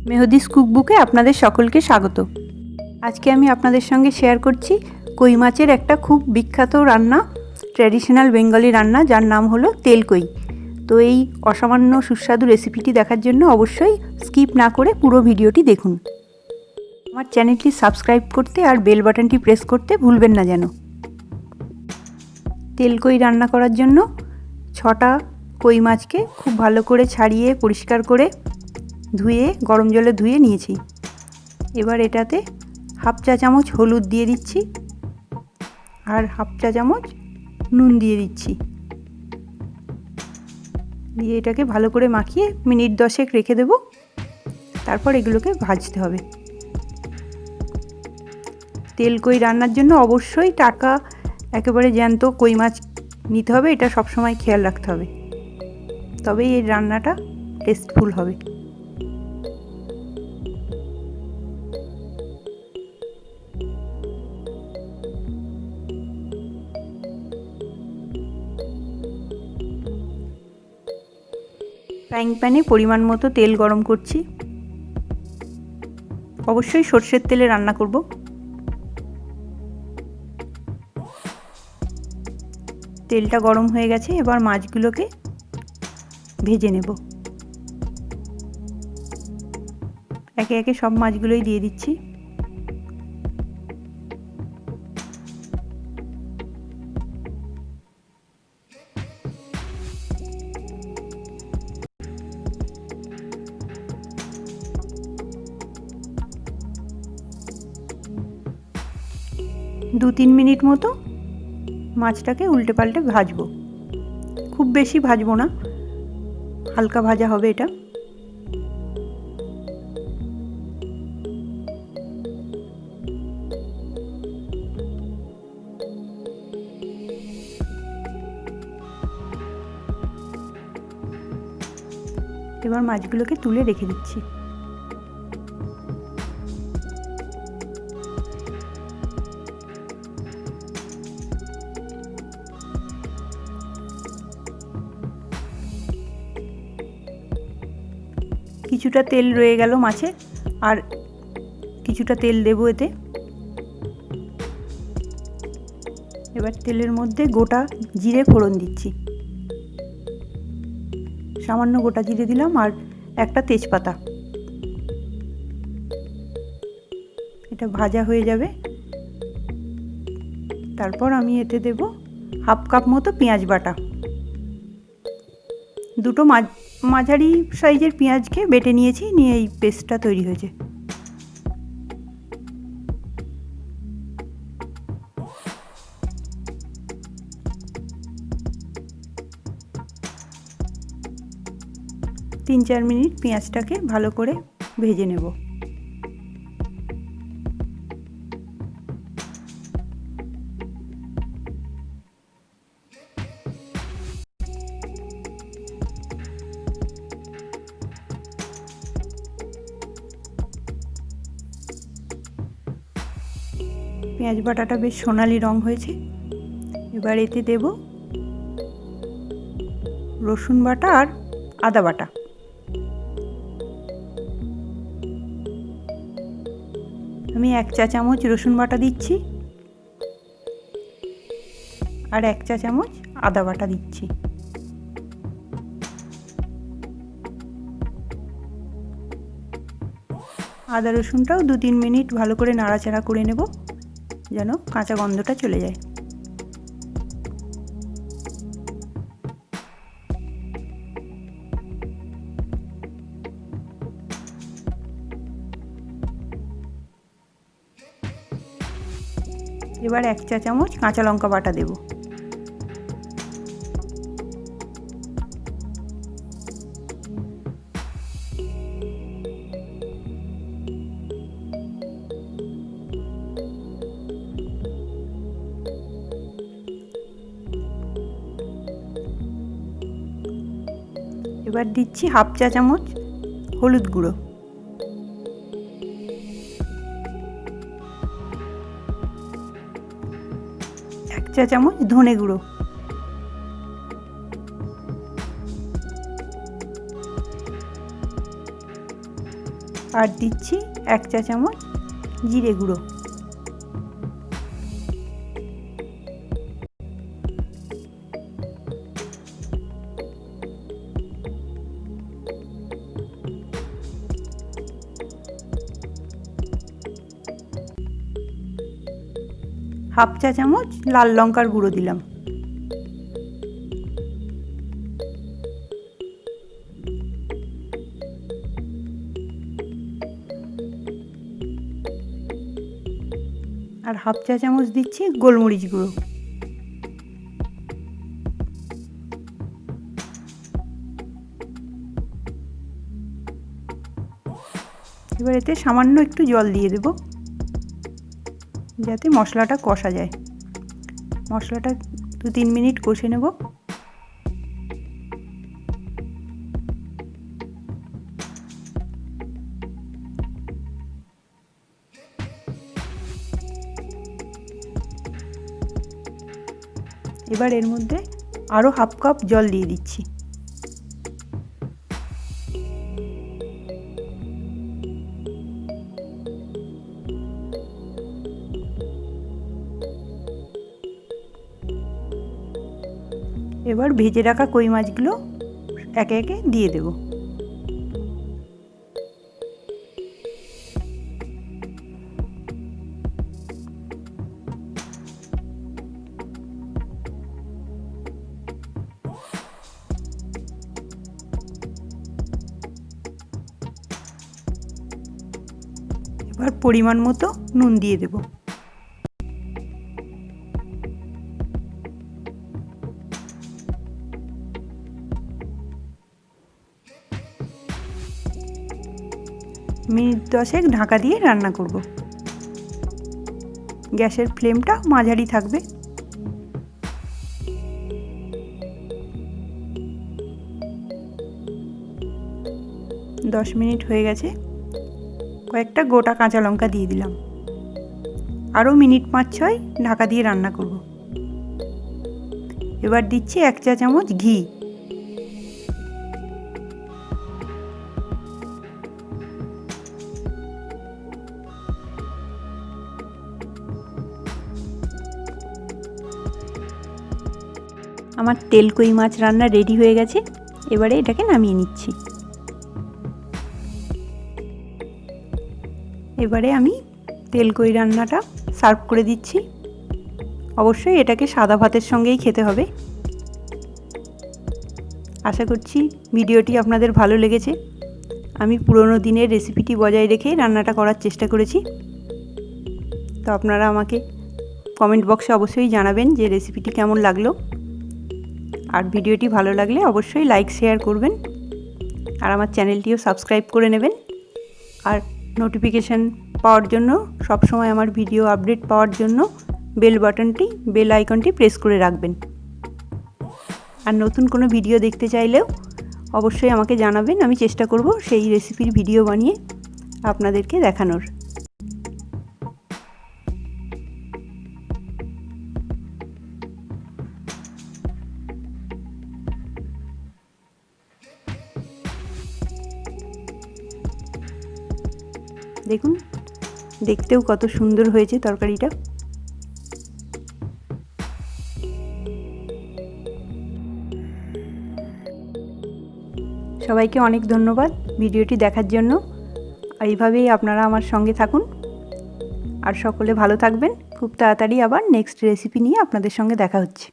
মেহদিস কুকবুকে আপনাদের সকলকে স্বাগত। আজকে আমি আপনাদের সঙ্গে শেয়ার করছি কই মাছের একটা খুব বিখ্যাত রান্না, ট্র্যাডিশনাল বেঙ্গলি রান্না, যার নাম হলো তেল কই। তো এই অসামান্য সুস্বাদু রেসিপিটি দেখার জন্য অবশ্যই স্কিপ না করে পুরো ভিডিওটি দেখুন। আমার চ্যানেলটি সাবস্ক্রাইব করতে আর বেল বাটনটি প্রেস করতে ভুলবেন না যেন। তেল কই রান্না করার জন্য 6টা কই মাছকে খুব ভালো করে ছাড়িয়ে পরিষ্কার করে ধুয়ে গরম জলে ধুয়ে নিয়েছি। এবার এটাতে হাফ চা চামচ হলুদ দিয়ে দিচ্ছি আর হাফ চা চামচ নুন দিয়ে দিচ্ছি। দিয়ে এটাকে ভালো করে মাখিয়ে মিনিট 10 রেখে দেব। তারপর এগুলোকে ভাজতে হবে। তেল কই রান্নার জন্য অবশ্যই টাটকা একেবারে জ্যান্ত কই মাছ নিতে হবে, এটা সবসময় খেয়াল রাখতে হবে, তবেই এই রান্নাটা টেস্টফুল হবে। ফ্রাইং প্যানে পরিমাণ মতো তেল গরম করছি। অবশ্যই সর্ষের তেলে রান্না করব। তেলটা গরম হয়ে গেছে, এবার মাছগুলোকে ভেজে নেব। একে একে সব মাছগুলোই দিয়ে দিচ্ছি। দু 3 মিনিট মতো মাছটাকে উল্টে পাল্টে ভাজবো। খুব বেশি ভাজবো না, হালকা ভাজা হবে এটা। এবার মাছগুলোকে তুলে রেখে দিচ্ছি। কিছুটা তেল রয়ে গেল মাছে, আর কিছুটা তেল দেবো এতে। এবার তেলের মধ্যে গোটা জিরে ফোড়ন দিচ্ছি। সামান্য গোটা জিরে দিলাম আর একটা তেজপাতা। এটা ভাজা হয়ে যাবে। তারপর আমি এতে দেব হাফ কাপ মতো পেঁয়াজ বাটা। দুটো মাঝারি সাইজের পেঁয়াজকে বেটে নিয়েছি, নিয়ে এই পেস্টটা তৈরি হয়েছে। তিন 4 মিনিট পেঁয়াজটাকে ভালো করে ভেজে নেব। পেঁয়াজ বাটাটা বেশ সোনালি রং হয়েছে। এবার এতে দেব রসুন বাটা আর আদা বাটা। আমি 1 চা চামচ রসুন বাটা দিচ্ছি আর 1 চা চামচ আদা বাটা দিচ্ছি। আদা রসুনটাও 2-3 মিনিট ভালো করে নাড়াচাড়া করে নেব, যেন কাঁচা গন্ধটা চলে যায়। এবার 1 চা চামচ কাঁচা লঙ্কা বাটা দেব। এবার দিচ্ছি হাফ চা চামচ হলুদ গুঁড়ো। 1 চা চামচ ধনে গুঁড়ো। আর দিচ্ছি 1 চা চামচ জিরে গুঁড়ো। হাফ চা চামচ লাল লঙ্কার গুঁড়ো দিলাম। আর হাফ চা চামচ দিচ্ছি গোলমরিচ গুঁড়ো। এবার এতে সামান্য একটু জল দিয়ে দেব যাতে মশলাটা কষা যায়। মশলাটা 2-3 মিনিট কষে নেব। এবার এর মধ্যে আরও হাফ কাপ জল দিয়ে দিচ্ছি। এবার ভেজে রাখা কই মাছগুলো একে একে দিয়ে দেব। এবার পরিমাণ মতো নুন দিয়ে দেব। মিনিট 10 ঢাকা দিয়ে রান্না করব। গ্যাসের ফ্লেমটা মাঝারি থাকবে। দশ মিনিট হয়ে গেছে। কয়েকটা গোটা কাঁচা লঙ্কা দিয়ে দিলাম। আরও মিনিট 5-6 ঢাকা দিয়ে রান্না করব। এবার দিচ্ছি 1 চা চামচ ঘি। আমার তেল কই মাছ রান্না রেডি হয়ে গেছে। এবারে এটাকে নামিয়ে নিচ্ছি। এবারে আমি তেল কই রান্নাটা সার্ভ করে দিচ্ছি। অবশ্যই এটাকে সাদা ভাতের সঙ্গেই খেতে হবে। আশা করছি ভিডিওটি আপনাদের ভালো লেগেছে। আমি পুরনো দিনের রেসিপিটি বজায় রেখে রান্নাটা করার চেষ্টা করেছি। তো আপনারা আমাকে কমেন্ট বক্সে অবশ্যই জানাবেন যে রেসিপিটি কেমন লাগলো। আর ভিডিওটি ভালো লাগলে অবশ্যই লাইক শেয়ার করবেন। আর আমার চ্যানেলটিও সাবস্ক্রাইব করে নেবেন। আর নোটিফিকেশান পাওয়ার জন্য, সবসময় আমার ভিডিও আপডেট পাওয়ার জন্য বেল আইকনটি প্রেস করে রাখবেন। আর নতুন কোনো ভিডিও দেখতে চাইলেও অবশ্যই আমাকে জানাবেন। আমি চেষ্টা করব সেই রেসিপির ভিডিও বানিয়ে আপনাদেরকে দেখানোর। দেখুন, দেখতেও কত সুন্দর হয়েছে তরকারিটা। সবাইকে অনেক ধন্যবাদ ভিডিওটি দেখার জন্য। আর এইভাবেই আপনারা আমার সঙ্গে থাকুন। আর সকলে ভালো থাকবেন। খুব তাড়াতাড়ি আবার নেক্সট রেসিপি নিয়ে আপনাদের সঙ্গে দেখা হচ্ছে।